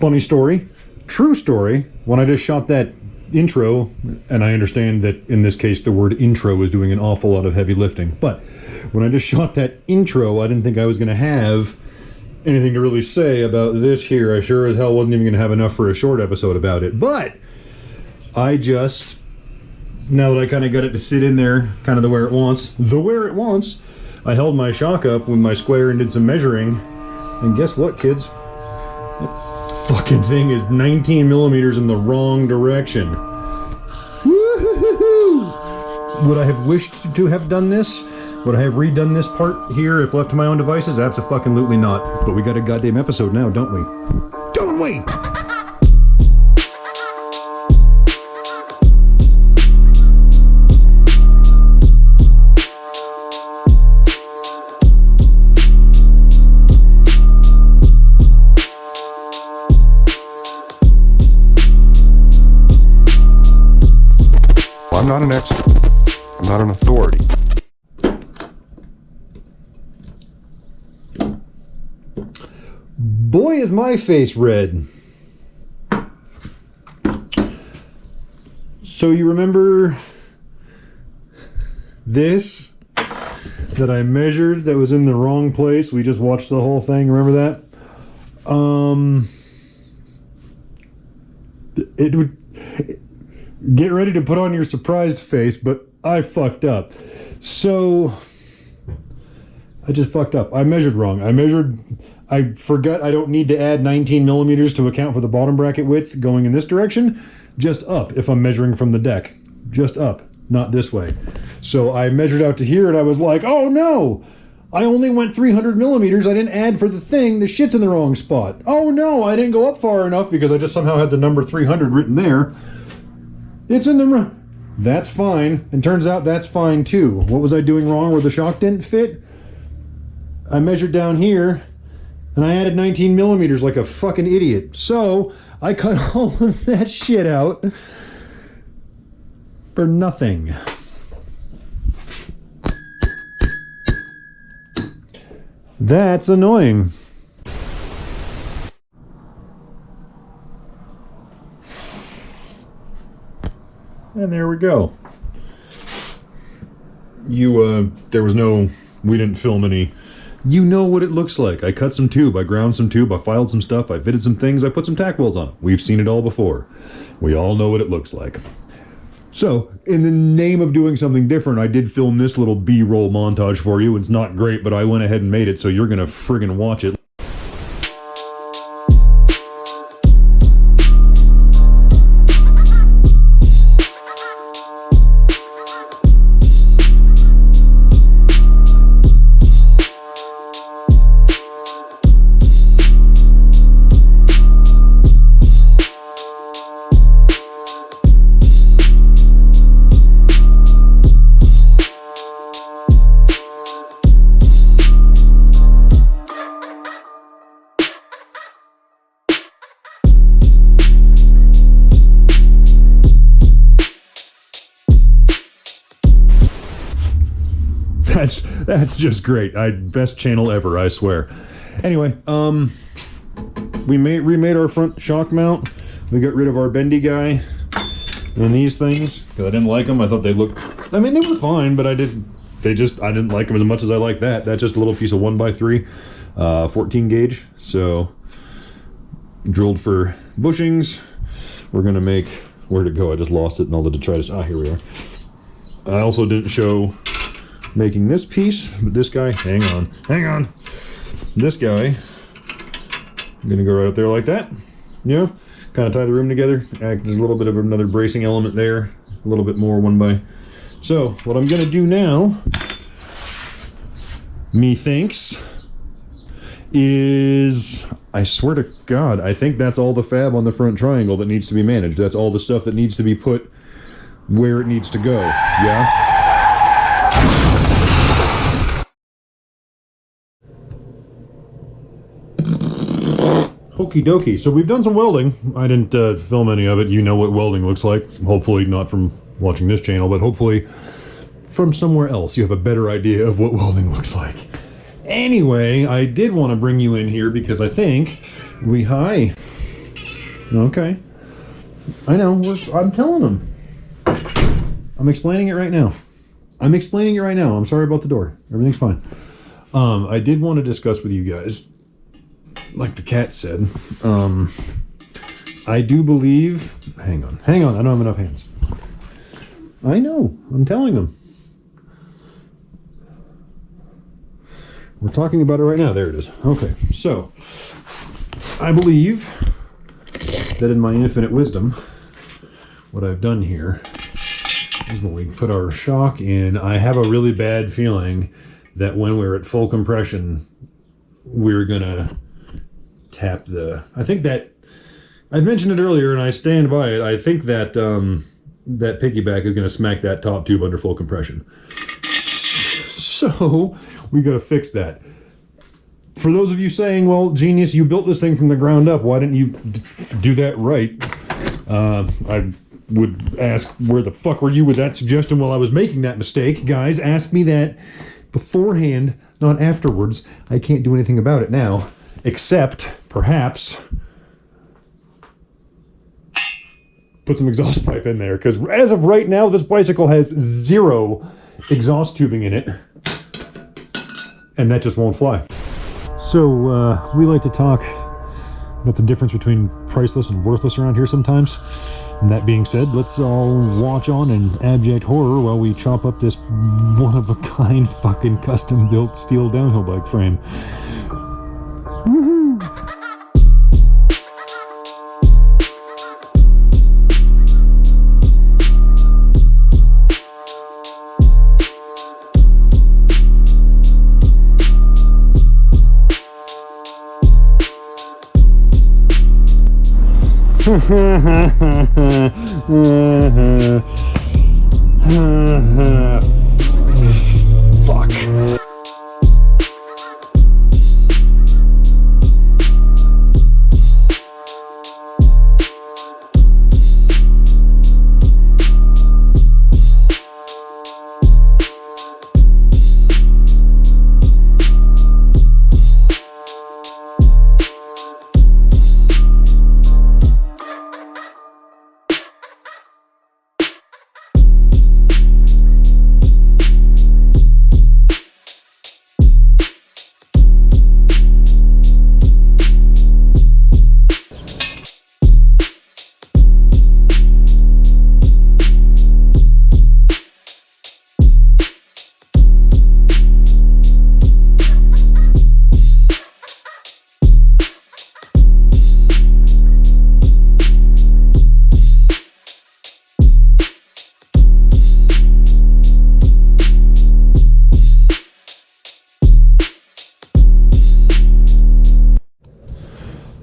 Funny story, true story, when I just shot that intro, and I understand that in this case the word intro is doing an awful lot of heavy lifting, but when I just shot that intro, I didn't think I was going to have anything to really say about this here. I sure as hell wasn't even going to have enough for a short episode about it, but I just, now that I kind of got it to sit in there kind of the where it wants, I held my shock up with my square and did some measuring, and guess what, kids? That fucking thing is 19 millimeters in the wrong direction. Woo-hoo-hoo-hoo! Would I have wished to have done this? Would I have redone this part here if left to my own devices? Abso-fucking-lutely not. But we got a goddamn episode now, don't we? Don't we? I'm not an expert. I'm not an authority. Boy, is my face red. So you remember this that I measured that was in the wrong place? We just watched the whole thing. Remember that? It would get ready to put on your surprised face, but I fucked up. So I just fucked up. I measured wrong. I forgot I don't need to add 19 millimeters to account for the bottom bracket width going in this direction. Just up if I'm measuring from the deck. Just up, not this way. So I measured out to here and I was like, oh no! I only went 300 millimeters. I didn't add for the thing. The shit's in the wrong spot. Oh no, I didn't go up far enough because I just somehow had the number 300 written there. It's in the... That's fine. And turns out that's fine too. What was I doing wrong where the shock didn't fit? I measured down here and I added 19 millimeters like a fucking idiot. So I cut all of that shit out for nothing. That's annoying. And there we go. We didn't film any. You know what it looks like. I cut some tube, I ground some tube, I filed some stuff, I fitted some things, I put some tack welds on. We've seen it all before. We all know what it looks like. So, in the name of doing something different, I did film this little B-roll montage for you. It's not great, but I went ahead and made it, so you're gonna friggin' watch it. That's just great. Best channel ever, I swear. Anyway, we remade our front shock mount. We got rid of our bendy guy and these things because I didn't like them. I thought they looked, I mean, they were fine, but I didn't like them as much as I like that. That's just a little piece of 1x3 14 gauge. So drilled for bushings. We're gonna make, where'd it go? I just lost it in all the detritus. Here we are. I also didn't show making this piece, but this guy, hang on. This guy, I'm gonna go right up there like that. Yeah, kind of tie the room together. Act as a little bit of another bracing element there. A little bit more So what I'm gonna do now, methinks, is, I swear to God, I think that's all the fab on the front triangle that needs to be managed. That's all the stuff that needs to be put where it needs to go. Yeah. Okie dokie. So we've done some welding. I didn't film any of it. You know what welding looks like. Hopefully not from watching this channel, but hopefully from somewhere else you have a better idea of what welding looks like. Anyway, I did want to bring you in here because I think hi. Okay. I know. I'm telling them. I'm explaining it right now. I'm sorry about the door. Everything's fine. I did want to discuss with you guys, like the cat said, I do believe... Hang on. I don't have enough hands. I know. I'm telling them. We're talking about it right now. There it is. Okay. So, I believe that in my infinite wisdom, what I've done here is when we put our shock in, I have a really bad feeling that when we're at full compression, we're gonna tap the... I think that... I mentioned it earlier and I stand by it. I think that that piggyback is gonna smack that top tube under full compression. So, we gotta fix that. For those of you saying, well, genius, you built this thing from the ground up, why didn't you do that right? I would ask, where the fuck were you with that suggestion while I was making that mistake? Guys, ask me that beforehand, not afterwards. I can't do anything about it now, except, perhaps, put some exhaust pipe in there, because as of right now, this bicycle has 0 exhaust tubing in it, and that just won't fly. So, we like to talk about the difference between priceless and worthless around here sometimes. And that being said, let's all watch on in abject horror while we chop up this one-of-a-kind fucking custom-built steel downhill bike frame. Woohoo! Fuck.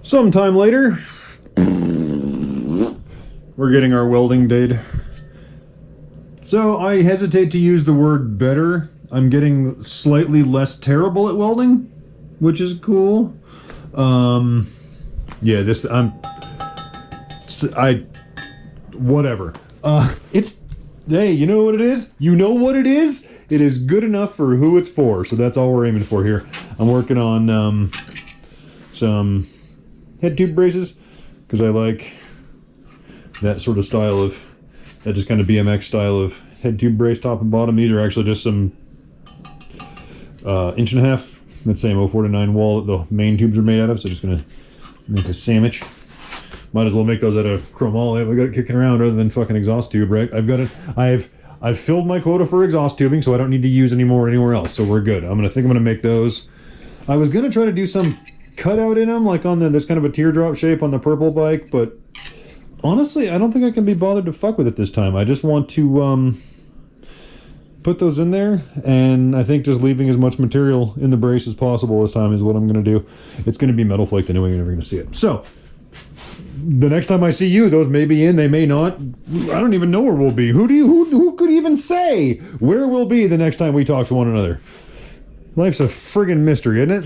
Sometime later, we're getting our welding date. So I hesitate to use the word better. I'm getting slightly less terrible at welding, which is cool. Yeah, whatever. Hey, you know what it is? You know what it is? It is good enough for who it's for, so that's all we're aiming for here. I'm working on some head tube braces, because I like that sort of style of, that just kind of BMX style of head tube brace top and bottom. These are actually just some 1.5 inch, that same 049 wall that the main tubes are made out of, so just gonna make a sandwich. Might as well make those out of chromoly. I've got it kicking around rather than fucking exhaust tube, right? I've filled my quota for exhaust tubing, so I don't need to use any more anywhere else, so we're good. I think I'm gonna make those. I was gonna try to do some cutout in them, like on there's kind of a teardrop shape on the purple bike, but honestly, I don't think I can be bothered to fuck with it this time. I just want to put those in there, and I think just leaving as much material in the brace as possible this time is what I'm going to do. It's going to be metal flaked anyway, you're never going to see it. So, the next time I see you, those may be in, they may not. I don't even know where we'll be. Who could even say where we'll be the next time we talk to one another? Life's a friggin' mystery, isn't it?